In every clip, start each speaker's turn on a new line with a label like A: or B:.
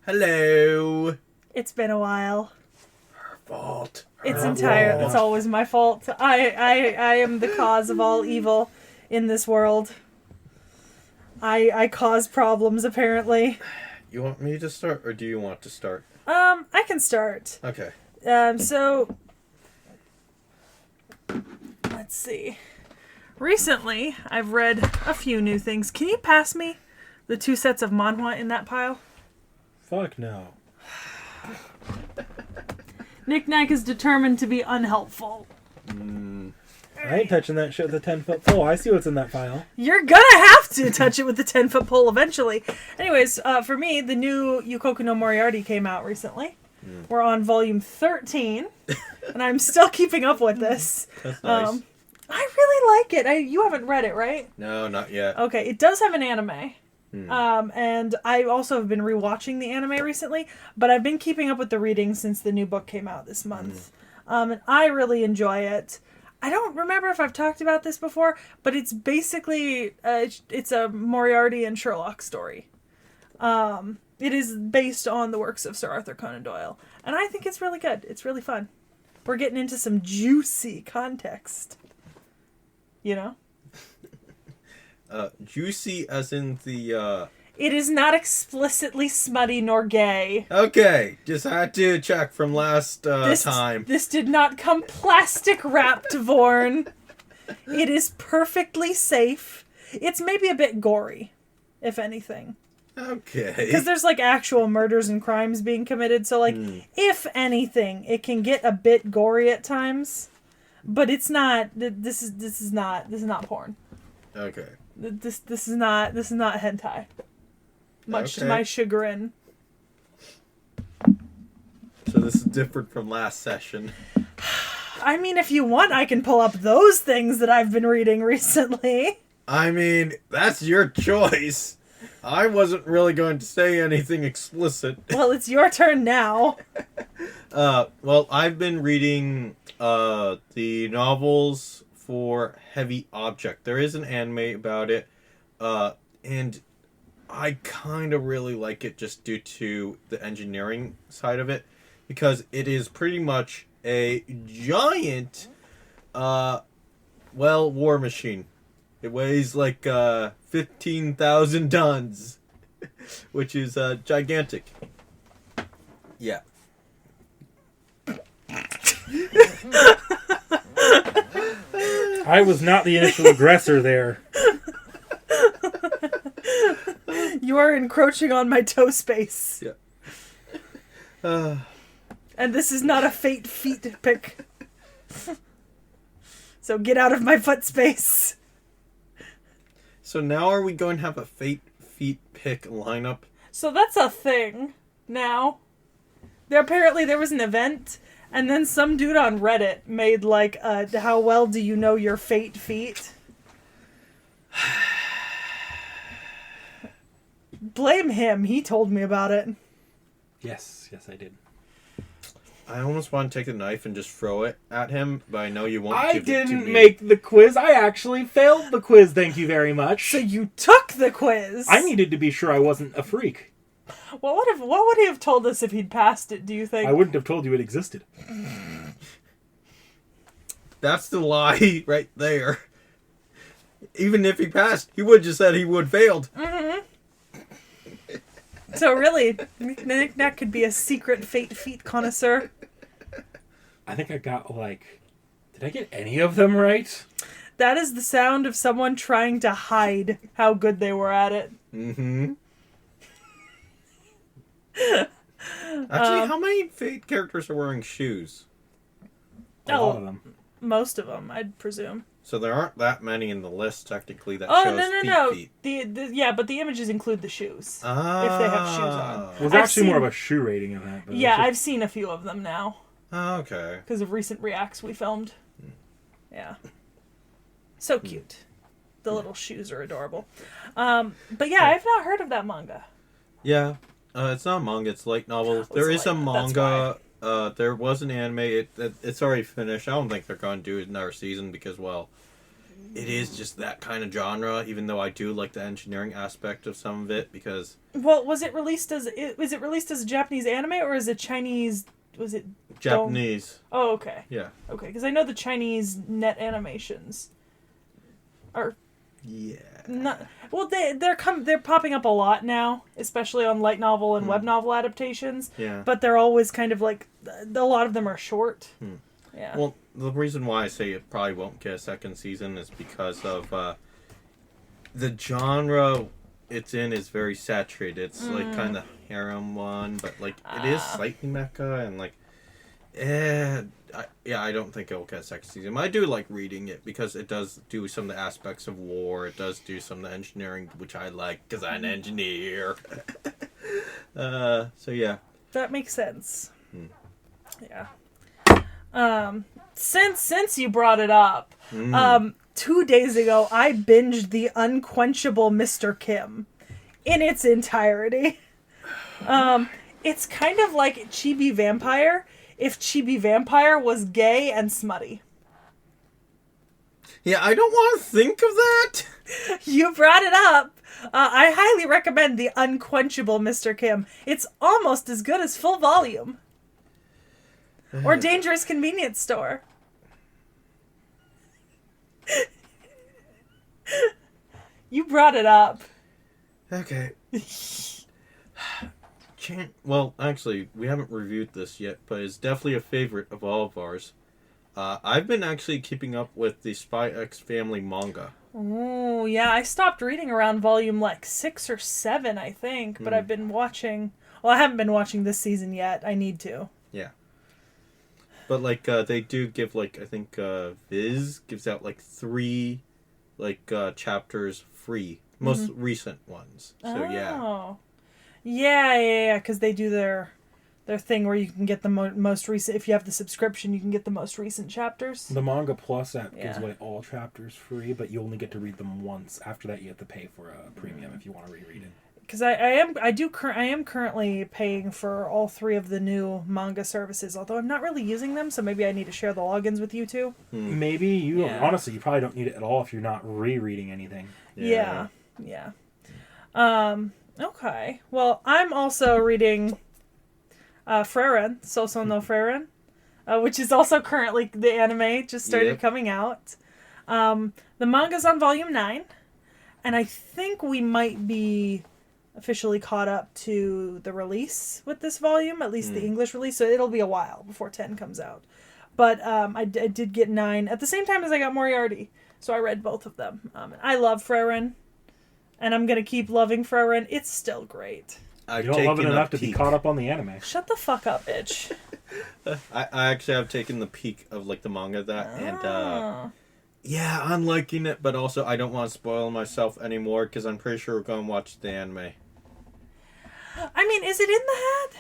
A: Hello.
B: It's been a while.
A: Her fault.
B: It's always my fault. I am the cause of all evil in this world. I cause problems, apparently.
A: You want me to start, or do you want to start?
B: I can start.
A: Okay.
B: So let's see. Recently, I've read a few new things. Can you pass me the 2 sets of manhwa in that pile?
C: Fuck no.
B: Knick-Knack is determined to be unhelpful.
C: I ain't touching that shit with a 10-foot pole. I see what's in that file.
B: You're gonna have to touch it with the 10-foot pole eventually. Anyways, for me, the new Yukoku no Moriarty came out recently. We're on volume 13, and I'm still keeping up with this.
A: That's nice.
B: I really like it. You haven't read it, right?
A: No, not yet.
B: Okay, it does have an anime. And I also have been rewatching the anime recently, but I've been keeping up with the reading since the new book came out this month. And I really enjoy it. I don't remember if I've talked about this before, but it's basically, it's a Moriarty and Sherlock story. It is based on the works of Sir Arthur Conan Doyle. And I think it's really good. It's really fun. We're getting into some juicy context. You know?
A: Juicy as in the,
B: It is not explicitly smutty nor gay.
A: Okay, just had to check from last time.
B: This did not come plastic wrapped, Vorn. It is perfectly safe. It's maybe a bit gory, if anything.
A: Okay.
B: Because there's, like, actual murders and crimes being committed, so, like, if anything, it can get a bit gory at times. But it's not, this is not porn.
A: Okay.
B: This is not hentai. Much to
A: Okay.
B: my chagrin.
A: So this is different from last session.
B: I mean, if you want, I can pull up those things that I've been reading recently.
A: I mean, that's your choice. I wasn't really going to say anything explicit.
B: Well, it's your turn now.
A: Well, I've been reading the novels for Heavy Object. There is an anime about it, and I kind of really like it just due to the engineering side of it, because it is pretty much a giant, war machine. It weighs like 15,000 tons, which is gigantic. Yeah.
C: I was not the initial aggressor there.
B: You are encroaching on my toe space.
A: Yeah.
B: And this is not a fate feet pick. So get out of my foot space.
A: So now are we going to have a Fate Feet pick lineup?
B: So that's a thing now. Apparently there was an event, and then some dude on Reddit made like how well do you know your fate feet? Blame him. He told me about it.
C: Yes, I did.
A: I almost want to take a knife and just throw it at him, but I know you won't
C: I
A: give it to
C: didn't
A: me.
C: make the quiz. I actually failed the quiz, thank you very much.
B: So you took the quiz.
C: I needed to be sure I wasn't a freak.
B: What would he have told us if he'd passed it, do you think?
C: I wouldn't have told you it existed.
A: That's the lie right there. Even if he passed, he would have just said he would failed.
B: Mm-hmm. So really, Knick-Knack could be a secret fate feet connoisseur.
C: I think I got did I get any of them right?
B: That is the sound of someone trying to hide how good they were at it.
A: Mm-hmm. Actually, how many Fate characters are wearing shoes?
C: A lot of them.
B: Most of them, I'd presume.
A: So there aren't that many in the list, technically, that shows
B: no.
A: feet.
B: But the images include the shoes.
A: Ah.
B: If they have shoes on.
C: It was
B: I've
C: actually more
B: seen-
C: of a shoe rating of that. But
B: Yeah, I've seen a few of them now.
A: Oh, okay.
B: Because of recent reacts we filmed. Yeah. So cute. The little shoes are adorable. But yeah, I've not heard of that manga.
A: Yeah. It's not a manga, it's a light novel. There is a manga. There was an anime. It's already finished. I don't think they're going to do another season because, well, it is just that kind of genre, even though I do like the engineering aspect of some of it, because...
B: Well, was it released as a Japanese anime, or is it Chinese? Was it
A: Japanese.
B: Oh, okay.
A: Yeah.
B: Okay, because I know the Chinese net animations are
A: Yeah.
B: not... Well, they're popping up a lot now, especially on light novel and web novel adaptations.
A: Yeah.
B: But they're always kind of like... A lot of them are short. Yeah.
A: Well, the reason why I say it probably won't get a second season is because of the genre it's in is very saturated. It's like kind of harem one, but like it is slightly mecha and like, I don't think it'll get a second season. But I do like reading it because it does do some of the aspects of war. It does do some of the engineering, which I like because I'm an engineer. So yeah.
B: That makes sense. Yeah. Since you brought it up, 2 days ago I binged the Unquenchable Mr. Kim in its entirety. It's kind of like Chibi Vampire if Chibi Vampire was gay and smutty.
A: Yeah, I don't want to think of that.
B: You brought it up. I highly recommend the Unquenchable Mr. Kim. It's almost as good as Full Volume. Or Dangerous Convenience Store. You brought it up.
A: Okay. Well, actually, we haven't reviewed this yet, but it's definitely a favorite of all of ours. I've been actually keeping up with the Spy X Family manga.
B: Oh, yeah. I stopped reading around volume 6 or 7, I think. But I've been watching... Well, I haven't been watching this season yet. I need to.
A: Yeah. But, they do give, I think, Viz gives out, 3, chapters free. Most recent ones. So, yeah.
B: Yeah, because they do their thing where you can get the most recent... If you have the subscription, you can get the most recent chapters.
C: The Manga Plus app gives away all chapters free, but you only get to read them once. After that, you have to pay for a premium if you want to reread it.
B: Because I am currently paying for all 3 of the new manga services, although I'm not really using them, so maybe I need to share the logins with you two.
C: Maybe you honestly you probably don't need it at all if you're not rereading anything.
B: Yeah. Okay. Well, I'm also reading Frieren, Soso no Frieren, which is also currently the anime just started coming out. The manga's on volume 9, and I think we might be officially caught up to the release with this volume, at least the English release, so it'll be a while before 10 comes out. But I did get 9 at the same time as I got Moriarty, so I read both of them. And I love Frieren, and I'm going to keep loving Frieren. It's still great.
C: You don't love it enough to be caught up on the anime.
B: Shut the fuck up, bitch.
A: I actually have taken the peak of the manga and I'm liking it, but also I don't want to spoil myself anymore because I'm pretty sure we're going to watch the anime.
B: I mean, is it in the hat?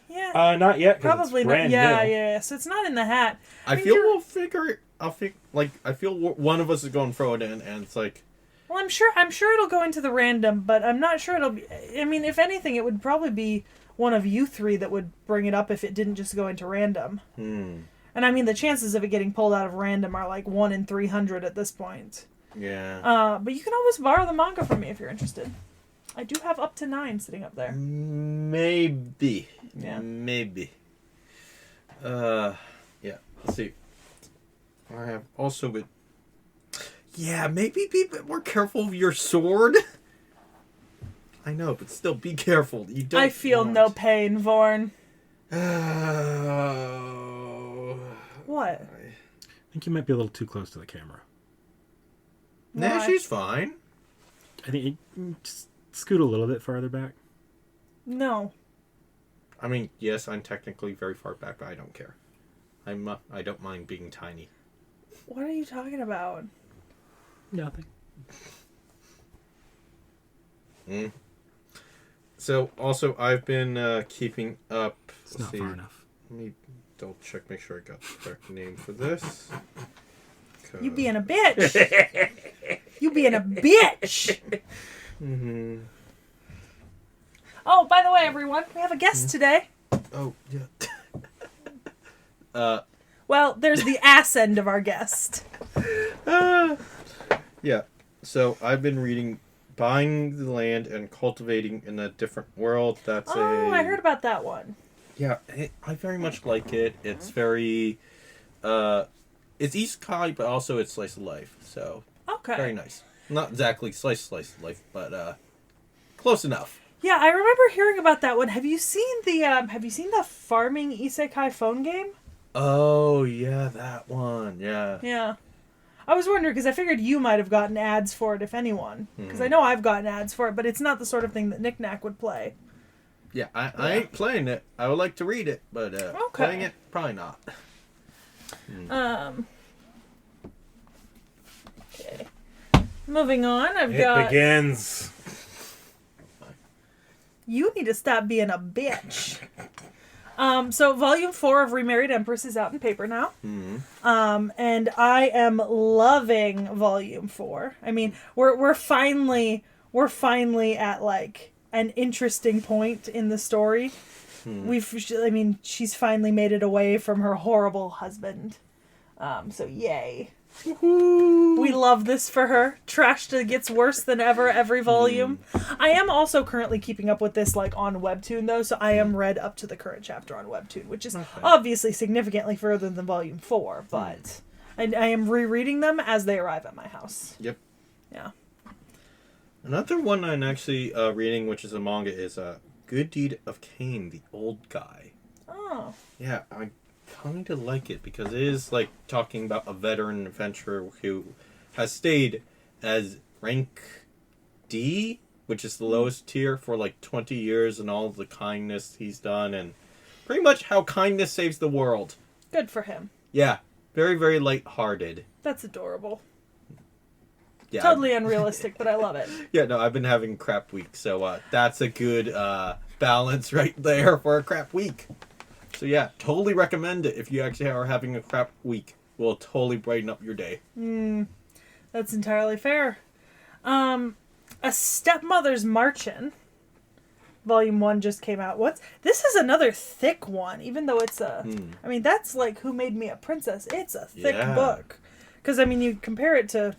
B: Yeah.
C: Not yet.
B: Probably not. Yeah. So it's not in the hat.
A: I feel we'll figure it. I feel one of us is going to throw it in, and it's like.
B: Well, I'm sure it'll go into the random, but I'm not sure it'll be. I mean, if anything, it would probably be one of you 3 that would bring it up if it didn't just go into random. And I mean, the chances of it getting pulled out of random are 1 in 300 at this point.
A: Yeah.
B: But you can always borrow the manga from me if you're interested. I do have up to 9 sitting up there.
A: Maybe.
B: Yeah.
A: Maybe. Yeah. Let's see. I have also been. Yeah, maybe be a bit more careful of your sword. I know, but still be careful. You don't.
B: I feel no pain, Vorn. What?
C: I think you might be a little too close to the camera.
A: Nah,
B: Why?
A: she's fine.
C: I think you just scoot a little bit farther back.
B: No.
A: I mean, yes, I'm technically very far back, but I don't care. I don't mind being tiny.
B: What are you talking about?
C: Nothing.
A: So, also, I've been keeping up.
C: It's not far enough.
A: Let me double check, make sure I got the correct name for this.
B: You being a bitch. You being a bitch. Oh, by the way, everyone, we have a guest today.
A: Oh, yeah.
B: Well, there's the ass end of our guest.
A: Yeah. So I've been reading Buying the Land and Cultivating in a Different World. That's
B: I heard about that one.
A: Yeah, I very much like it. It's very... it's isekai, but also it's slice of life. So,
B: Okay.
A: very nice. Not exactly slice of life, but close enough.
B: Yeah, I remember hearing about that one. Have you seen the farming isekai phone game?
A: Oh, yeah, that one. Yeah.
B: Yeah. I was wondering because I figured you might have gotten ads for it, if anyone. Because I know I've gotten ads for it, but it's not the sort of thing that Knick Knack would play.
A: Yeah, I ain't playing it. I would like to read it, but playing it, probably not.
B: Okay. Moving on,
C: It begins.
B: You need to stop being a bitch. So Volume 4 of Remarried Empress is out in paper now. And I am loving Volume 4. I mean, we're finally at like an interesting point in the story. She's finally made it away from her horrible husband. So yay. We love this for her. Trash gets worse than ever every volume. I am also currently keeping up with this like on Webtoon though, so I am read up to the current chapter on Webtoon, which is obviously significantly further than Volume 4, but I am rereading them as they arrive at my house.
A: Yep.
B: Yeah.
A: Another one I'm actually reading, which is a manga, is Good Deed of Cain, the Old Guy.
B: Oh.
A: Yeah, I kind of like it because it is like talking about a veteran adventurer who has stayed as rank D, which is the lowest tier, for like 20 years, and all the kindness he's done and pretty much how kindness saves the world.
B: Good for him.
A: Yeah, very, very lighthearted.
B: That's adorable.
A: Yeah,
B: Totally unrealistic, but I love it.
A: Yeah, no, I've been having crap week, so that's a good balance right there for a crap week. So yeah, totally recommend it if you actually are having a crap week. Will totally brighten up your day.
B: That's entirely fair. A Stepmother's Marchin'. Volume 1 just came out. This is another thick one, even though it's I mean, that's like Who Made Me a Princess. It's a thick book. Because, I mean, you compare it to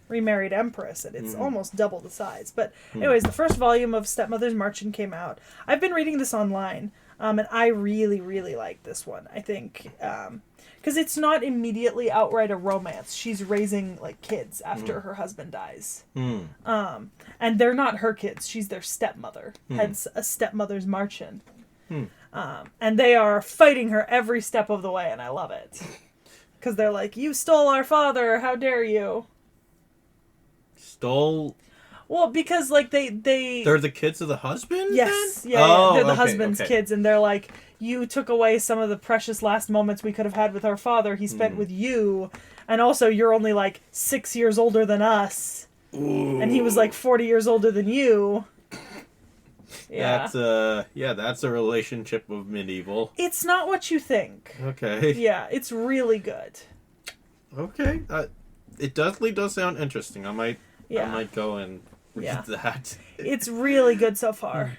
B: Remarried Empress, and it's almost double the size. But anyways, the first volume of Stepmother's Marchin' came out. I've been reading this online. And I really, really like this one. I think, because it's not immediately outright a romance. She's raising like kids after her husband dies. And they're not her kids. She's their stepmother. Hence, A Stepmother's Marchin'. And they are fighting her every step of the way, and I love it. Because they're like, "You stole our father! How dare you!"
A: Stole.
B: Well, because like
A: they're the kids of the husband.
B: Yes,
A: then?
B: yeah, they're the husband's kids, and they're like, you took away some of the precious last moments we could have had with our father. He spent with you, and also you're only like 6 years older than us, and he was like 40 years older than you. Yeah,
A: that's a relationship of medieval.
B: It's not what you think.
A: Okay.
B: Yeah, it's really good.
A: Okay, it definitely does sound interesting. I might go and read that.
B: It's really good so far.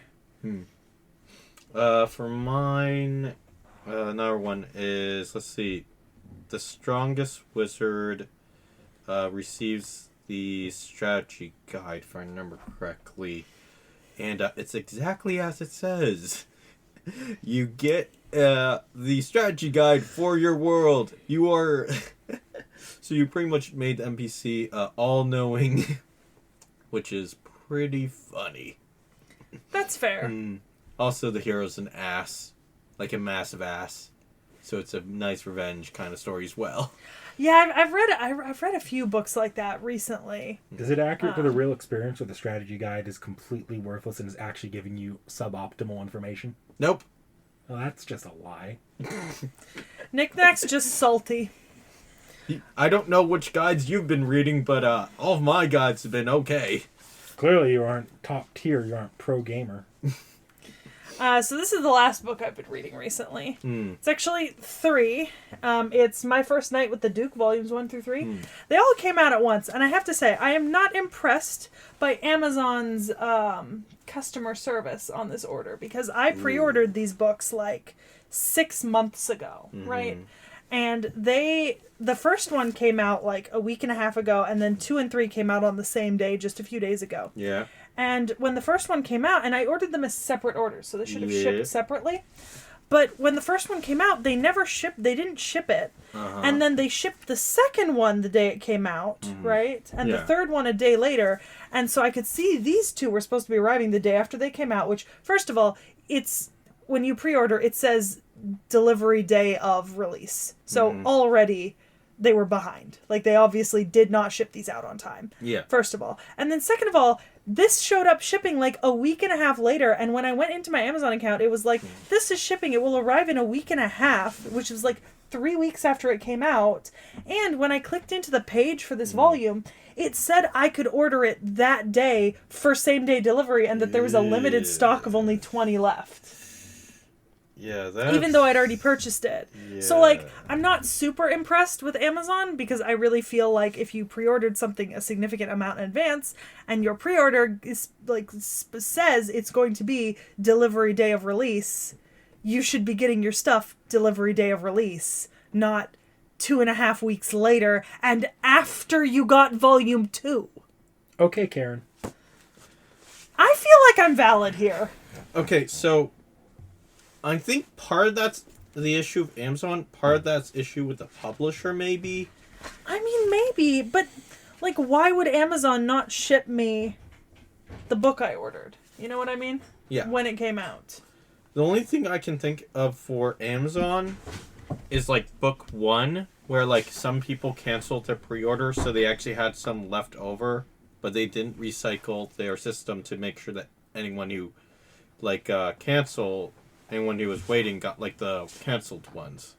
A: For mine, another one is, let's see, The Strongest Wizard receives the strategy guide, if I remember correctly. And it's exactly as it says. You get the strategy guide for your world. You are... So you pretty much made the NPC all-knowing, which is pretty funny.
B: That's fair.
A: Also, the hero's an ass, like a massive ass. So it's a nice revenge kind of story as well.
B: Yeah, I've read a few books like that recently.
C: Is it accurate for the real experience where the strategy guide is completely worthless and is actually giving you suboptimal information?
A: Nope.
C: Well, that's just a lie.
B: Knick Knack's just salty.
A: I don't know which guides you've been reading, but all of my guides have been okay.
C: Clearly you aren't top tier, you aren't pro gamer.
B: So this is the last book I've been reading recently. It's actually 3. It's My First Night with the Duke, volumes 1 through 3. They all came out at once, and I have to say, I am not impressed by Amazon's customer service on this order, because I pre-ordered these books like 6 months ago, right? And the first one came out like a week and a half ago, and then 2 and 3 came out on the same day, just a few days ago.
A: Yeah.
B: And when the first one came out, and I ordered them as separate orders, so they should have
A: Yeah.
B: shipped separately. But when the first one came out, they didn't ship it.
A: Uh-huh.
B: And then they shipped the second one the day it came out, right? And the
A: Yeah.
B: third one a day later. And so I could see these two were supposed to be arriving the day after they came out, which, first of all, it's when you pre-order, it says delivery day of release. So already they were behind. Like, they obviously did not ship these out on time.
A: Yeah.
B: First of all. And then second of all, this showed up shipping like a week and a half later, and when I went into my Amazon account, it was like, this is shipping. It will arrive in a week and a half, which is like 3 weeks after it came out. And when I clicked into the page for this volume, it said I could order it that day for same-day delivery, and that there was a limited stock of only 20 left.
A: Yeah, that's...
B: Even though I'd already purchased it.
A: Yeah.
B: So, like, I'm not super impressed with Amazon, because I really feel like if you pre-ordered something a significant amount in advance, and your pre-order is, like, says it's going to be delivery day of release, you should be getting your stuff delivery day of release, not 2.5 weeks later, and after you got volume 2.
C: Okay, Karen.
B: I feel like I'm valid here.
A: Okay, so I think part of that's the issue of Amazon, part of that's issue with the publisher, maybe.
B: I mean, maybe, but, like, why would Amazon not ship me the book I ordered? You know what I mean?
A: Yeah.
B: When it came out.
A: The only thing I can think of for Amazon is, like, book 1, where, like, some people canceled their pre-order, so they actually had some left over, but they didn't recycle their system to make sure that anyone who, like, anyone who was waiting got, like, the canceled ones.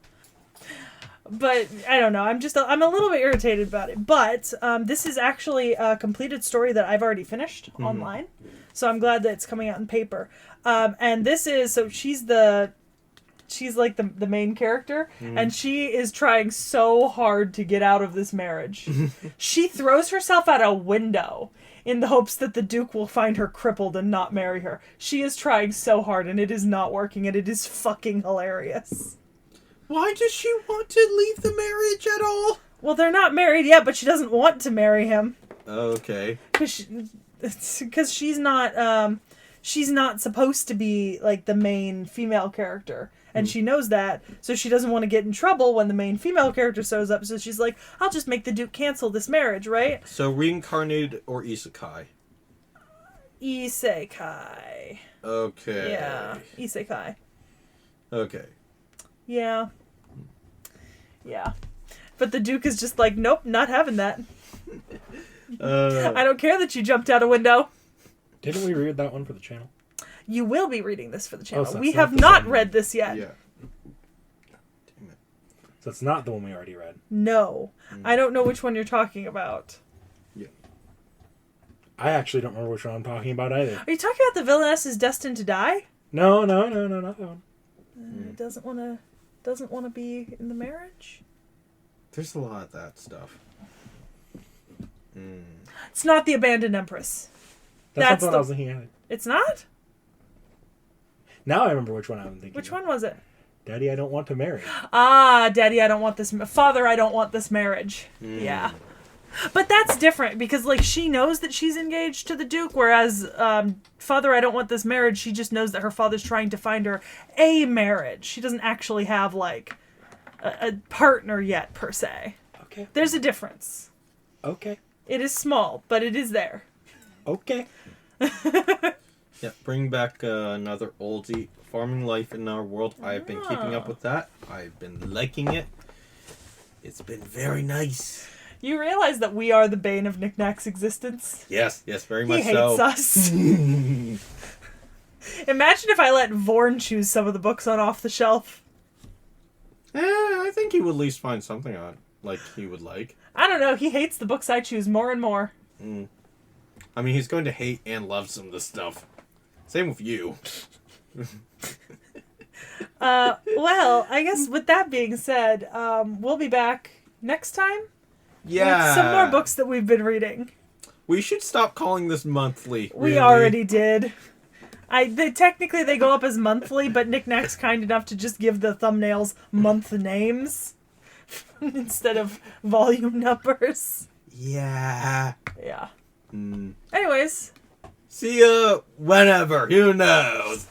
B: But, I don't know, I'm a little bit irritated about it. But, this is actually a completed story that I've already finished online. So I'm glad that it's coming out in paper. And this is, so she's like the main character, and she is trying so hard to get out of this marriage. She throws herself out a window in the hopes that the Duke will find her crippled and not marry her. She is trying so hard, and it is not working, and it is fucking hilarious.
A: Why does she want to leave the marriage at all?
B: Well, they're not married yet, but she doesn't want to marry him.
A: Okay.
B: Because she's not supposed to be, like, the main female character. And she knows that, so she doesn't want to get in trouble when the main female character shows up. So she's like, I'll just make the Duke cancel this marriage, right?
A: So reincarnated or isekai?
B: Isekai.
A: Okay.
B: Yeah, isekai.
A: Okay.
B: Yeah. Yeah. But the Duke is just like, nope, not having that. I don't care that you jumped out a window.
C: Didn't we read that one for the channel?
B: You will be reading this for the channel.
C: So
B: we
C: it's
B: have
C: not the
B: not
C: same
B: read this yet.
A: Yeah. Damn it.
C: So it's not the one we already read.
B: No. I don't know which one you're talking about.
A: Yeah.
C: I actually don't remember which one I'm talking about either.
B: Are you talking about the villainess is destined to die?
C: No, not that one.
B: Doesn't want to be in the marriage?
A: There's a lot of that stuff.
B: It's not the abandoned empress.
C: That's not what I was thinking of.
B: It's not?
C: Now I remember which one I'm thinking.
B: Which one was it?
C: Daddy, I don't want to marry.
B: Ah, Daddy, I don't want this... Father, I don't want this marriage. Yeah. But that's different, because, like, she knows that she's engaged to the Duke, whereas Father, I don't want this marriage, she just knows that her father's trying to find her a marriage. She doesn't actually have, like, a partner yet, per se.
C: Okay.
B: There's a difference.
C: Okay.
B: It is small, but it is there.
C: Okay.
A: Yeah, bring back another oldie, Farming Life in Our World. I've been keeping up with that. I've been liking it. It's been very nice.
B: You realize that we are the bane of Knick-Knack's existence?
A: Yes, very
B: He
A: much
B: hates
A: so.
B: us. Imagine if I let Vorn choose some of the books on Off the Shelf.
A: I think he would at least find something on like he would like.
B: I don't know. He hates the books I choose more and more.
A: I mean, he's going to hate and love some of this stuff. Same with you.
B: Well, I guess with that being said, we'll be back next time
A: Yeah.
B: with some more books that we've been reading.
A: We should stop calling this monthly.
B: We
A: really.
B: already did. Technically they go up as monthly, but Knick-Knack's kind enough to just give the thumbnails month names. instead of volume numbers.
A: Yeah.
B: Yeah.
A: Mm.
B: Anyways.
A: See ya whenever. Who knows?